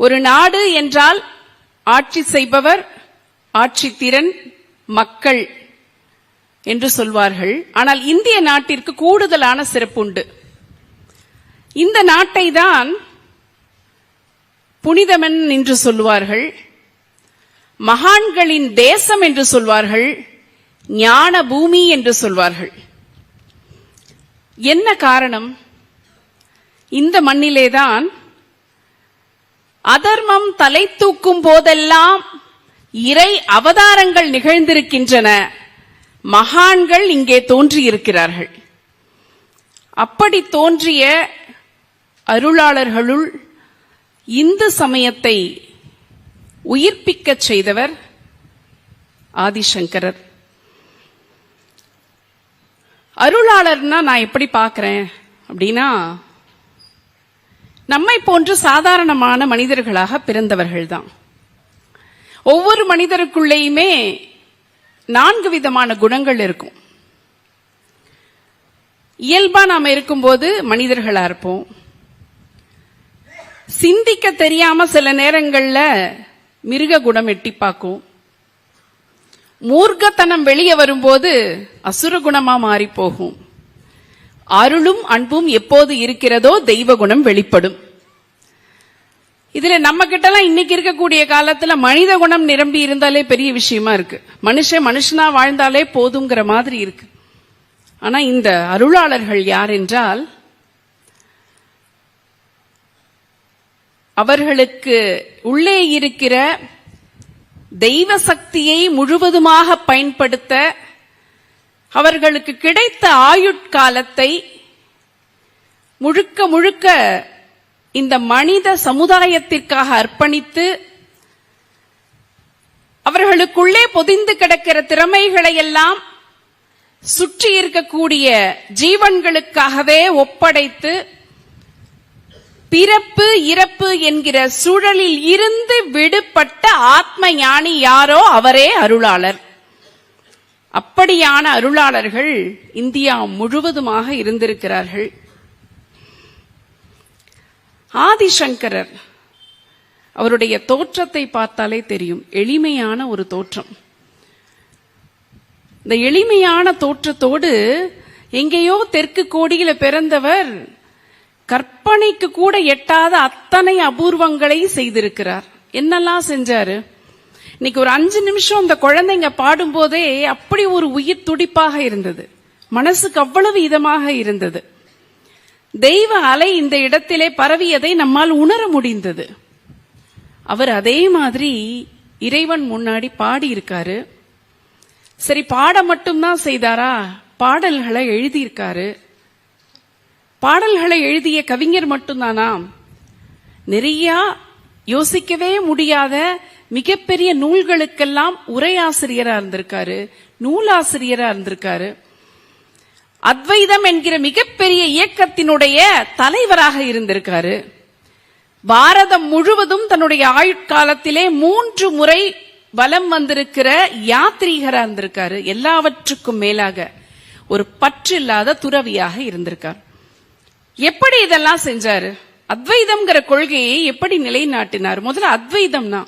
ஒரு நாடு என்றால் ஆட்சி செய்பவர், ஆட்சி திறன், மக்கள் என்று சொல்வார்கள். ஆனால் இந்திய நாட்டிற்கு கூடுதலான சிறப்புண்டு. இந்த நாட்டை தான் புனிதமன் என்று சொல்வார்கள், மகான்களின் தேசம் என்று சொல்வார்கள், ஞான பூமி என்று சொல்வார்கள். என்ன காரணம்? இந்த மண்ணிலேதான் அதர்மம் தலை தூக்கும் போதெல்லாம் இறை அவதாரங்கள் நிகழ்ந்திருக்கின்றன. மகான்கள் இங்கே தோன்றியிருக்கிறார்கள். அப்படி தோன்றிய அருளாளர்களுள் இந்து சமயத்தை உயிர்ப்பிக்கச் செய்தவர் ஆதிசங்கரர். அருளாளர்னா நான் எப்படி பார்க்கிறேன் அப்படின்னா, நம்மை போன்று சாதாரணமான மனிதர்களாக பிறந்தவர்கள்தான். ஒவ்வொரு மனிதருக்குள்ளேயுமே 4 விதமான குணங்கள் இருக்கும். இயல்பா நாம இருக்கும்போது மனிதர்களா இருப்போம். சிந்திக்க தெரியாம சில நேரங்கள்ல மிருக குணம் எட்டி பார்க்கும். மூர்க்கத்தனம் வெளியே வரும்போது அசுர குணமா மாறி போகும். அருளும் அன்பும் எப்போது இருக்கிறதோ தெய்வ குணம் வெளிப்படும். இதுல நம்ம கிட்டலாம் இன்னைக்கு இருக்கக்கூடிய காலத்துல மனித குணம் நிரம்பி இருந்தாலே பெரிய விஷயமா இருக்கு. மனுஷனா வாழ்ந்தாலே போதுங்கிற மாதிரி இருக்கு. ஆனா இந்த அருளாளர்கள் யார் என்றால், அவர்களுக்கு உள்ளே இருக்கிற தெய்வ சக்தியை முழுவதுமாக பயன்படுத்த அவர்களுக்கு கிடைத்த ஆயுட்காலத்தை முழுக்க முழுக்க இந்த மனித சமுதாயத்திற்காக அர்ப்பணித்து அவர்களுக்குள்ளே பொதிந்து கிடக்கிற திறமைகளை எல்லாம் சுற்றி இருக்கக்கூடிய ஜீவன்களுக்காகவே ஒப்படைத்து பிறப்பு இறப்பு என்கிற சூழலில் இருந்து விடுபட்ட ஆத்ம ஞானி யாரோ அவரே அருளாளர். அப்படியான அருளாளர்கள் இந்தியா முழுவதுமாக இருந்திருக்கிறார்கள். ஆதிசங்கரர், அவருடைய தோற்றத்தை பார்த்தாலே தெரியும், எளிமையான ஒரு தோற்றம். இந்த எளிமையான தோற்றத்தோடு எங்கேயோ தெற்கு கோடியில பிறந்தவர் கற்பனைக்கு கூட எட்டாத அத்தனை அபூர்வங்களை செய்திருக்கிறார். என்னெல்லாம் செஞ்சாரு? இன்னைக்கு ஒரு 5 நிமிஷம் அந்த குழந்தைங்க பாடும்போதே அப்படி ஒரு உயிர் துடிப்பாக இருந்தது, மனசுக்கு அவ்வளவு இதமாக இருந்தது. தெய்வ அலை இந்த இடத்திலே பரவியதை நம்மால் உணர முடிந்தது. அவர் அதே மாதிரி இறைவன் முன்னாடி பாடி இருக்காரு. சரி, பாட மட்டும்தான் செய்தாரா? பாடல்களை எழுதியிருக்காரு. பாடல்களை எழுதிய கவிஞர் மட்டும்தானா? நிறைய யோசிக்கவே முடியாத மிகப்பெரிய நூல்களுக்கெல்லாம் உரையாசிரியரா இருந்திருக்காரு, நூலாசிரியரா இருந்திருக்காரு. அத்வைதம் என்கிற மிகப்பெரிய இயக்கத்தினுடைய தலைவராக இருந்திருக்காரு. பாரதம் முழுவதும் தன்னுடைய ஆயுட்காலத்திலே 3 முறை வலம் வந்திருக்கிற யாத்ரீகரா இருந்திருக்காரு. எல்லாவற்றுக்கும் மேலாக ஒரு பற்றில்லாத துறவியாக இருந்திருக்கார். எப்படி இதெல்லாம் செஞ்சாரு? அத்வைதம்ங்கிற கொள்கையை எப்படி நிலைநாட்டினார்? முதல்ல அத்வைதம்னா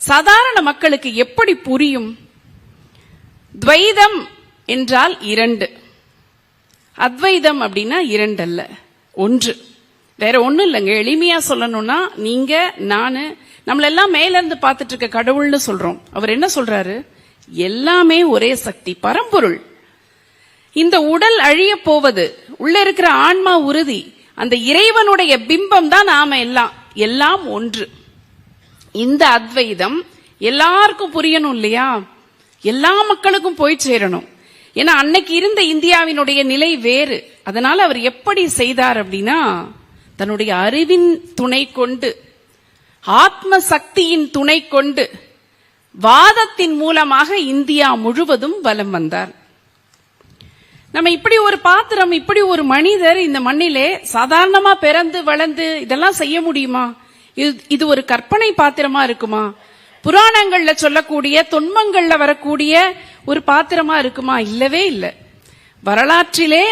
சாதாரண மக்களுக்கு எப்படி புரியும்? துவைதம் என்றால் 2, அத்வைதம் அப்படின்னா 2 அல்ல, 1. வேற ஒண்ணும் இல்லைங்க. எளிமையா சொல்லணும்னா, நீங்க நானு நம்மளெல்லாம் மேல இருந்து பார்த்துட்டு இருக்க கடவுள்னு சொல்றோம். அவர் என்ன சொல்றாரு? எல்லாமே ஒரே சக்தி, பரம்பொருள். இந்த உடல் அழிய போவது, உள்ள இருக்கிற ஆன்மா உறுதி, அந்த இறைவனுடைய பிம்பம் தான் நாம எல்லாம் ஒன்று. இந்த அத்வைதம் எல்லாருக்கும் புரியணும் இல்லையா? எல்லா மக்களுக்கும் போய் சேரணும். ஏன்னா அன்னைக்கு இருந்த இந்தியாவினுடைய நிலை வேறு. அதனால அவர் எப்படி செய்தார் அப்படின்னா, தன்னுடைய அறிவின் துணை கொண்டு, ஆத்ம சக்தியின் துணை கொண்டு, வாதத்தின் மூலமாக இந்தியா முழுவதும் வலம் வந்தார். நம்ம இப்படி ஒரு பாத்திரம், இப்படி ஒரு மனிதர் இந்த மண்ணிலே சாதாரணமா பிறந்து வளர்ந்து இதெல்லாம் செய்ய முடியுமா? இது ஒரு கற்பனை பாத்திரமா இருக்குமா? புராணங்கள்ல சொல்லக்கூடிய, தொன்மங்கள்ல வரக்கூடிய ஒரு பாத்திரமா இருக்குமா? இல்லவே இல்லை. வரலாற்றிலே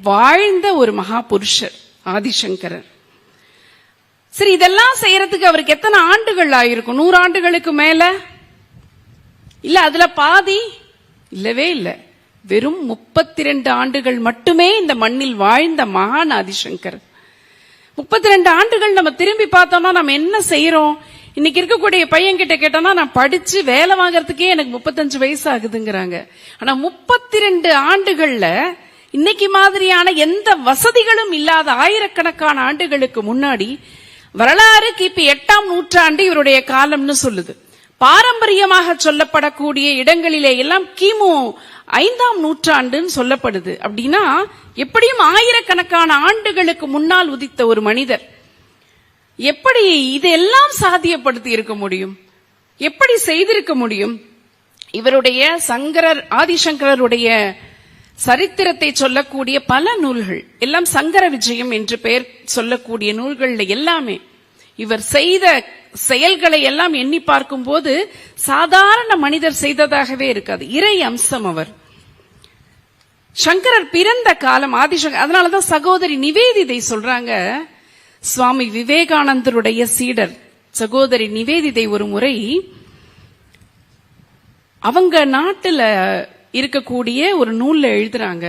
வாழ்ந்த ஒரு மகா புருஷர் ஆதிசங்கரர். சரி, இதெல்லாம் செய்யறதுக்கு அவருக்கு எத்தனை ஆண்டுகள் ஆயிருக்கும்? 100 ஆண்டுகளுக்கு மேல இல்ல, அதுல பாதி இல்லவே இல்ல. வெறும் 32 ஆண்டுகள் மட்டுமே இந்த மண்ணில் வாழ்ந்த மகான் ஆதிசங்கர். 32 ஆண்டுகள் நம்ம திரும்பி பார்த்தோம்னா நம்ம என்ன செய்யறோம்? இன்னைக்கு இருக்கக்கூடிய பையன் கிட்ட கேட்டோம்னா, நான் படிச்சு வேலை வாங்கறதுக்கே எனக்கு 35 வயசு ஆகுதுங்கிறாங்க. ஆனா 32 ஆண்டுகள்ல இன்னைக்கு மாதிரியான எந்த வசதிகளும் இல்லாத ஆயிரக்கணக்கான ஆண்டுகளுக்கு முன்னாடி வரலாறு கிபி 8ஆம் நூற்றாண்டு இவருடைய காலம்னு சொல்லுது. பாரம்பரியமாக சொல்லப்படக்கூடிய இடங்களிலே எல்லாம் கிமு 5ஆம் நூற்றாண்டுன்னு சொல்லப்படுது. அப்படின்னா எப்படியும் ஆயிரக்கணக்கான ஆண்டுகளுக்கு முன்னால் உதித்த ஒரு மனிதர் எப்படி இதெல்லாம் சாத்தியப்படுத்தி இருக்க முடியும்? எப்படி செய்திருக்க முடியும்? இவருடைய ஆதிசங்கரருடைய சரித்திரத்தை சொல்லக்கூடிய பல நூல்கள் எல்லாம் சங்கர விஜயம் என்று பெயர் சொல்லக்கூடிய நூல்கள்ல எல்லாமே இவர் செய்த செயல்களை எல்லாம் எண்ணி பார்க்கும் போது சாதாரண மனிதர் செய்ததாகவே இருக்காது. இறை அம்சம் அவர். சங்கரர் பிறந்த காலம் ஆதிசங்கர். அதனாலதான் சகோதரி நிவேதிதை சொல்றாங்க, சுவாமி விவேகானந்தருடைய சீடர் சகோதரி நிவேதிதை ஒரு முறை அவங்க நாட்டுல இருக்கக்கூடிய ஒரு நூல்ல எழுதுறாங்க,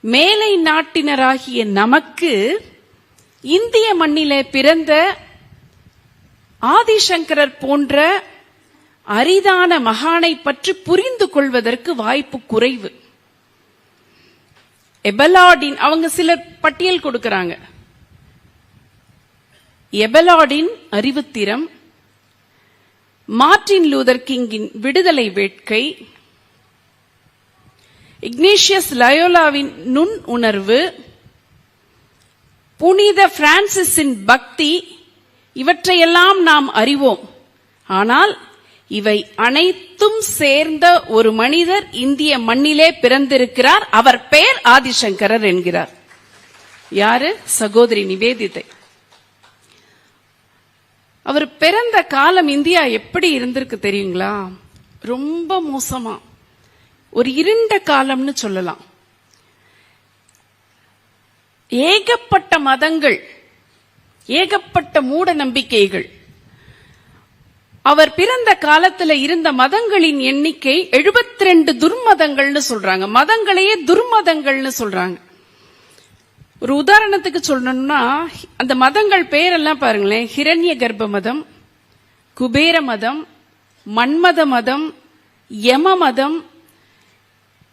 மேலை நாட்டினராகிய நமக்கு இந்திய மண்ணிலே பிறந்த ஆதிசங்கரர் போன்ற அரிதான மகானை பற்றி புரிந்து கொள்வதற்கு வாய்ப்பு குறைவு. எபலாடின் அவங்க சிலர் பட்டியல் கொடுக்கறாங்க. எபலாடின் அறிவுத்திறம், மார்ட்டின் லூதர் கிங்கின் விடுதலை வேட்கை, இக்னேஷியஸ் லயோலாவின் நுண் உணர்வு, புனித பிரான்சிஸின் பக்தி, இவற்றையெல்லாம் நாம் அறிவோம். ஆனால் இவை அனைத்தும் சேர்ந்த ஒரு மனிதர் இந்திய மண்ணிலே பிறந்திருக்கிறார். அவர் பெயர் ஆதிசங்கரர் என்கிறார். யாரு? சகோதரி நிவேதிதை. அவர் பிறந்த காலம் இந்தியா எப்படி இருந்திருக்கு தெரியுங்களா? ரொம்ப மோசமா, ஒரு இருண்ட காலம்னு சொல்லலாம். ஏகப்பட்ட மதங்கள், ஏகப்பட்ட மூட நம்பிக்கைகள். அவர் பிறந்த காலத்துல இருந்த மதங்களின் எண்ணிக்கை 72 துர்மதங்கள்னு சொல்றாங்க. மதங்களையே துர்மதங்கள்னு சொல்றாங்க. ஒரு உதாரணத்துக்கு சொல்லணும்னா, அந்த மதங்கள் பேரெல்லாம் பாருங்களேன். ஹிரண்ய கர்ப்ப மதம், குபேர மதம், மன்மத மதம், யம மதம்,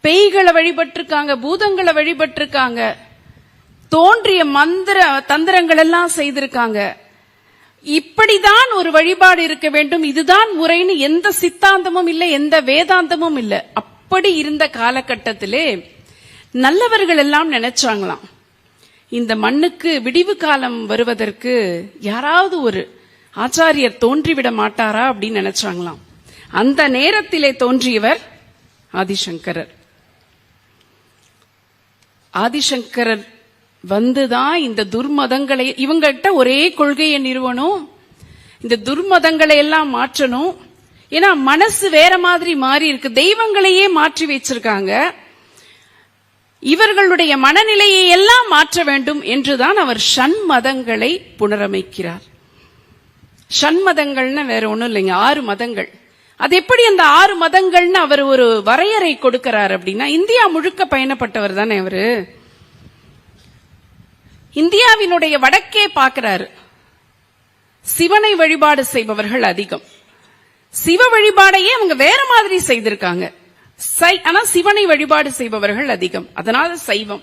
பேய்களை வழிபட்டிருக்காங்க, பூதங்களை வழிபட்டிருக்காங்க, தோன்றிய மந்திர தந்திரங்கள் எல்லாம் செய்திருக்காங்க. இப்படிதான் ஒரு வழிபாடு இருக்க வேண்டும், இதுதான் முறைன்னு எந்த சித்தாந்தமும் இல்லை, எந்த வேதாந்தமும் இல்லை. அப்படி இருந்த காலகட்டத்திலே நல்லவர்கள் எல்லாம் நினைச்சாங்களாம், இந்த மண்ணுக்கு விடிவு காலம் வருவதற்கு யாராவது ஒரு ஆச்சாரியர் தோன்றிவிட மாட்டாரா அப்படின்னு நினைச்சாங்களாம். அந்த நேரத்திலே தோன்றியவர் ஆதிசங்கரர். ஆதிசங்கரர் வந்துதான் இந்த துர்மதங்களை, இவங்ககிட்ட ஒரே கொள்கையை நிறுவனம், இந்த துர்மதங்களை எல்லாம் மாற்றணும். ஏன்னா மனசு வேற மாதிரி மாறி இருக்கு, தெய்வங்களையே மாற்றி வச்சிருக்காங்க. இவர்களுடைய மனநிலையை எல்லாம் மாற்ற வேண்டும் என்றுதான் அவர் ஷண்மதங்களை புனரமைக்கிறார். ஷண்மதங்கள்னு வேற ஒண்ணும் இல்லைங்க, 6 மதங்கள். அது எப்படி அந்த 6 மதங்கள்னு அவர் ஒரு வரையறை கொடுக்கிறார் அப்படின்னா, இந்தியா முழுக்க பயணப்பட்டவர் தானே அவரு. இந்தியாவினுடைய வடக்கே பார்க்கிறாரு, சிவனை வழிபாடு செய்பவர்கள் அதிகம். சிவ வழிபாடையே அவங்க வேற மாதிரி செய்திருக்காங்க, ஆனா சிவனை வழிபாடு செய்பவர்கள் அதிகம், அதனால சைவம்.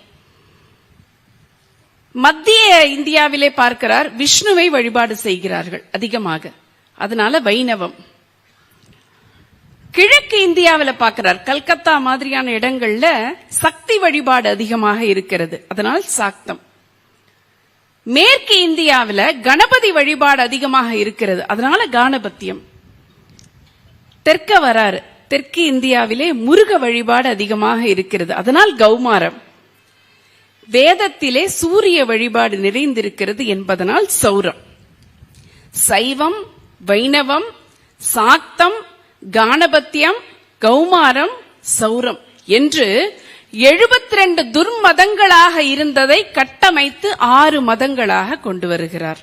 மத்திய இந்தியாவிலே பார்க்கிறார், விஷ்ணுவை வழிபாடு செய்கிறார்கள் அதிகமாக, அதனால வைணவம். கிழக்கு இந்தியாவில் பார்க்கிறார், கல்கத்தா மாதிரியான இடங்கள்ல சக்தி வழிபாடு அதிகமாக இருக்கிறது, அதனால் சாக்தம். மேற்கு இந்தியாவில் கணபதி வழிபாடு அதிகமாக இருக்கிறது, அதனால கானபத்தியம். தெற்க வராரு, தெற்கு இந்தியாவிலே முருக வழிபாடு அதிகமாக இருக்கிறது, அதனால் கௌமாரம். வேதத்திலே சூரிய வழிபாடு நிறைந்திருக்கிறது என்பதனால் சௌரம். சைவம், வைணவம், சாக்தம், கானபத்தியம், கௌமாரம், சௌரம் என்று 72 துர்மதங்களாக இருந்ததை கட்டமைத்து 6 மதங்களாக கொண்டு வருகிறார்.